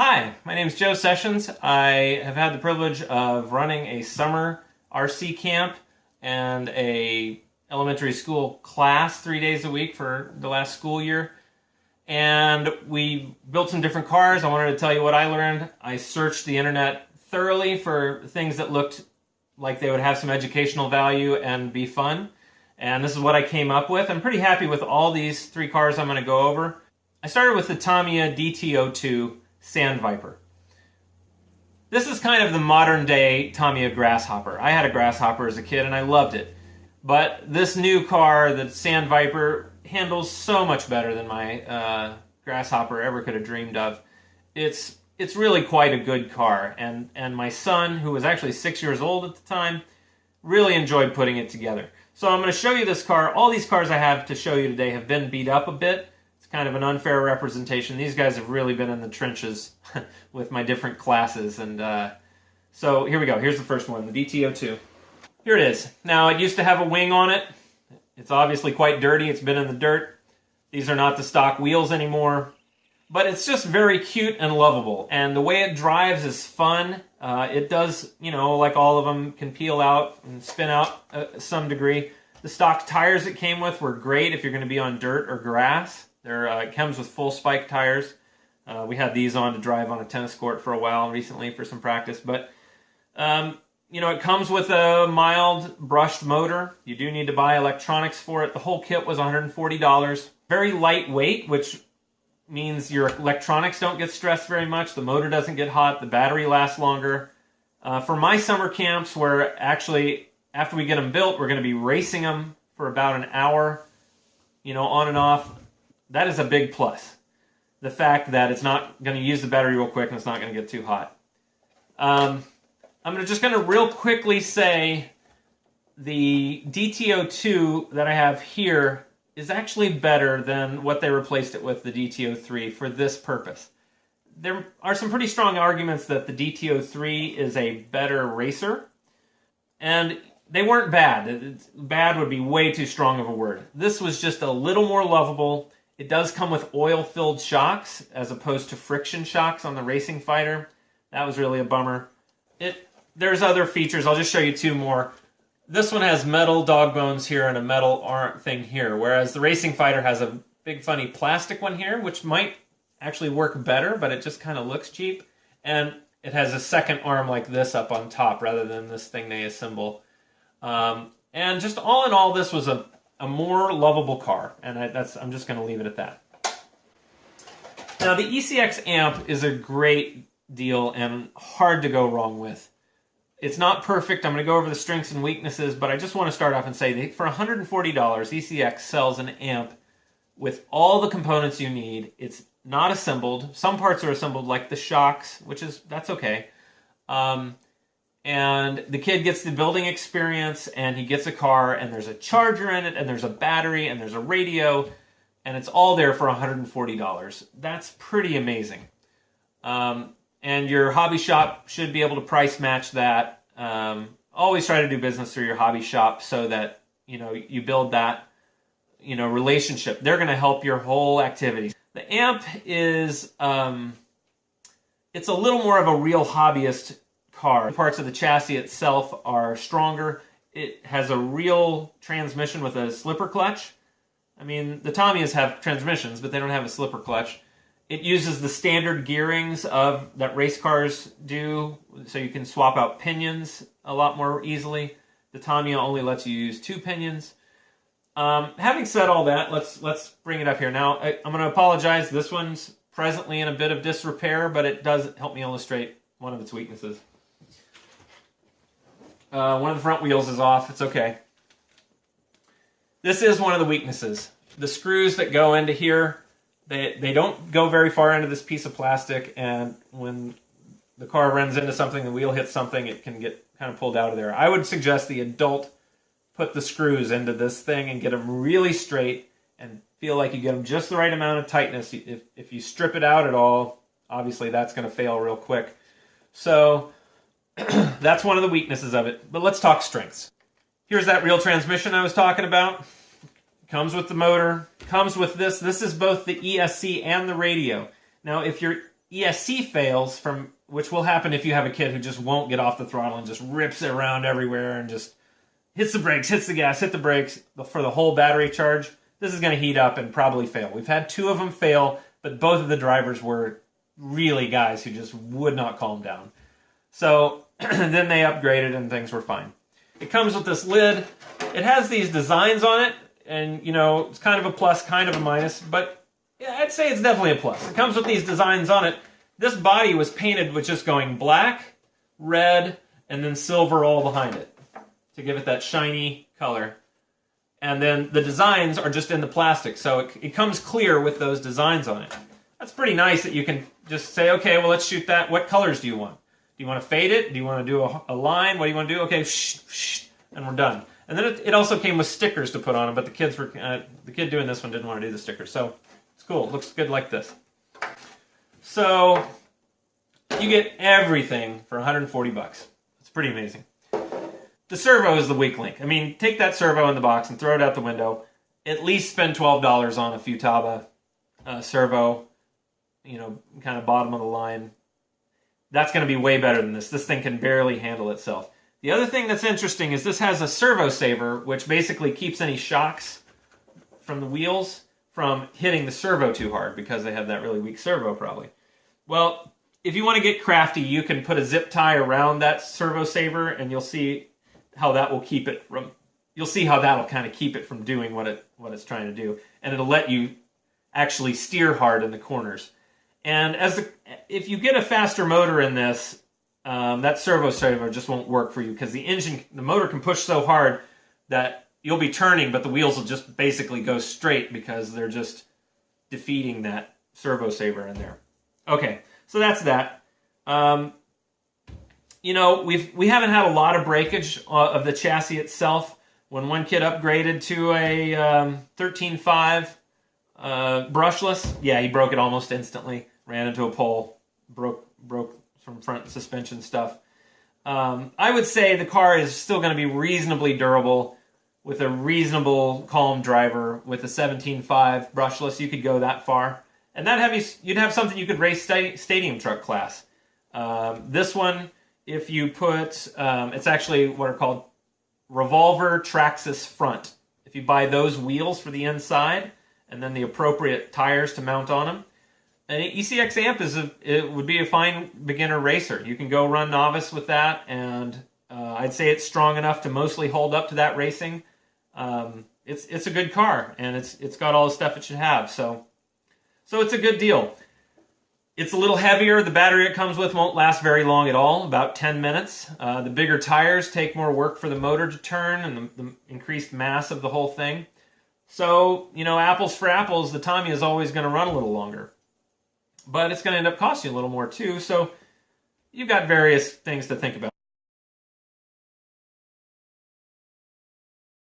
Hi, my name is Joe Sessions. I have had the privilege of running a summer RC camp and a elementary school class 3 days a week for the last school year. And we built some different cars. I wanted to tell you what I learned. I searched the internet thoroughly for things that looked like they would have some educational value and be fun. And this is what I came up with. I'm pretty happy with all these three cars I'm going to go over. I started with the Tamiya DT02 Sand Viper. This is kind of the modern day Tamiya Grasshopper. I had a Grasshopper as a kid and I loved it. But this new car, the Sand Viper, handles so much better than my Grasshopper ever could have dreamed of. It's really quite a good car. And my son, who was actually 6 years old at the time, really enjoyed putting it together. So I'm going to show you this car. All these cars I have to show you today have been beat up a bit. Kind of an unfair representation. These guys have really been in the trenches with my different classes. And so here we go. Here's the first one, the DT02. Here it is. Now, it used to have a wing on it. It's obviously quite dirty. It's been in the dirt. These are not the stock wheels anymore. But it's just very cute and lovable. And the way it drives is fun. It does, you know, like all of them, can peel out and spin out to some degree. The stock tires it came with were great if you're going to be on dirt or grass. It comes with full spike tires. We had these on to drive on a tennis court for a while recently for some practice. But, you know, it comes with a mild brushed motor. You do need to buy electronics for it. The whole kit was $140. Very lightweight, which means your electronics don't get stressed very much. The motor doesn't get hot. The battery lasts longer. For my summer camps, where actually after we get them built, we're going to be racing them for about an hour, you know, on and off. That is a big plus. The fact that it's not going to use the battery real quick and it's not going to get too hot. I'm just going to real quickly say the DT02 that I have here is actually better than what they replaced it with, the DT03, for this purpose. There are some pretty strong arguments that the DT03 is a better racer, and they weren't bad. Bad would be way too strong of a word. This was just a little more lovable. It does come with oil-filled shocks as opposed to friction shocks on the Racing Fighter. That was really a bummer. There's other features. I'll just show you two more. This one has metal dog bones here and a metal arm thing here, whereas the Racing Fighter has a big funny plastic one here, which might actually work better, but it just kind of looks cheap. And it has a second arm like this up on top rather than this thing they assemble. And just all in all, this was a more lovable car, and I'm just going to leave it at that. Now, the Ecx Amp is a great deal and hard to go wrong with. It's not perfect. I'm going to go over the strengths and weaknesses, but I just want to start off and say that for $140, Ecx sells an amp with all the components you need. It's not assembled. Some parts are assembled, like the shocks, that's okay. And the kid gets the building experience, and he gets a car, and there's a charger in it, and there's a battery, and there's a radio, and it's all there for $140. That's pretty amazing. And your hobby shop should be able to price match that. Always try to do business through your hobby shop so that, you know, you build that, you know, relationship. They're going to help your whole activity. The amp is, it's a little more of a real hobbyist car. Parts of the chassis itself are stronger. It has a real transmission with a slipper clutch. I mean, the Tamiyas have transmissions, but they don't have a slipper clutch. It uses the standard gearings that race cars do, so you can swap out pinions a lot more easily. The Tamiya only lets you use 2 pinions. Having said all that, let's bring it up here. Now, I'm going to apologize. This one's presently in a bit of disrepair, but it does help me illustrate one of its weaknesses. One of the front wheels is off. It's okay. This is one of the weaknesses. The screws that go into here, they don't go very far into this piece of plastic, and when the car runs into something, the wheel hits something, it can get kind of pulled out of there. I would suggest the adult put the screws into this thing and get them really straight and feel like you get them just the right amount of tightness. If you strip it out at all, obviously that's going to fail real quick. So that's one of the weaknesses of it. But let's talk strengths. Here's that real transmission I was talking about. Comes with the motor, comes with this. This is both the ESC and the radio. Now, if you're ESC fails, which will happen if you have a kid who just won't get off the throttle and just rips it around everywhere and just hits the brakes, hits the gas, hit the brakes for the whole battery charge. This is going to heat up and probably fail. We've had 2 of them fail, but both of the drivers were really guys who just would not calm down. So then they upgraded and things were fine. It comes with this lid. It has these designs on it, and it's kind of a plus, kind of a minus, but yeah, I'd say it's definitely a plus. It comes with these designs on it. This body was painted with just going black, red, and then silver all behind it to give it that shiny color. And then the designs are just in the plastic, so it comes clear with those designs on it. That's pretty nice that you can just say, okay, well, let's shoot that. What colors do you want? Do you want to fade it? Do you want to do a line? What do you want to do? Okay, and we're done. And then it also came with stickers to put on them, but the kid doing this one didn't want to do the stickers. So it's cool. It looks good like this. So you get everything for $140. It's pretty amazing. The servo is the weak link. I mean, take that servo in the box and throw it out the window. At least spend $12 on a Futaba servo, kind of bottom of the line. That's going to be way better than this. This thing can barely handle itself. The other thing that's interesting is this has a Servo Saver, which basically keeps any shocks from the wheels from hitting the servo too hard because they have that really weak servo probably. Well, if you want to get crafty, you can put a zip tie around that Servo Saver and you'll see how that will keep it from, you'll see how that'll kind of keep it from doing what it's trying to do. And it'll let you actually steer hard in the corners. And if you get a faster motor in this, that Servo Saver just won't work for you because the motor can push so hard that you'll be turning, but the wheels will just basically go straight because they're just defeating that Servo Saver in there. Okay, so that's that. We haven't had a lot of breakage of the chassis itself. When one kid upgraded to a 13.5 brushless, yeah, he broke it almost instantly. Ran into a pole, broke some front suspension stuff. I would say the car is still going to be reasonably durable with a reasonable calm driver. With a 17.5 brushless, you could go that far, and you'd have something you could race stadium truck class. This one, if you put, it's actually what are called revolver Traxxas front. If you buy those wheels for the inside and then the appropriate tires to mount on them, an Ecx Amp it would be a fine beginner racer. You can go run novice with that, and I'd say it's strong enough to mostly hold up to that racing. It's a good car, and it's got all the stuff it should have. So it's a good deal. It's a little heavier. The battery it comes with won't last very long at all, about 10 minutes. The bigger tires take more work for the motor to turn, and the increased mass of the whole thing. So, apples for apples, the Tamiya is always going to run a little longer. But it's going to end up costing you a little more too, so you've got various things to think about.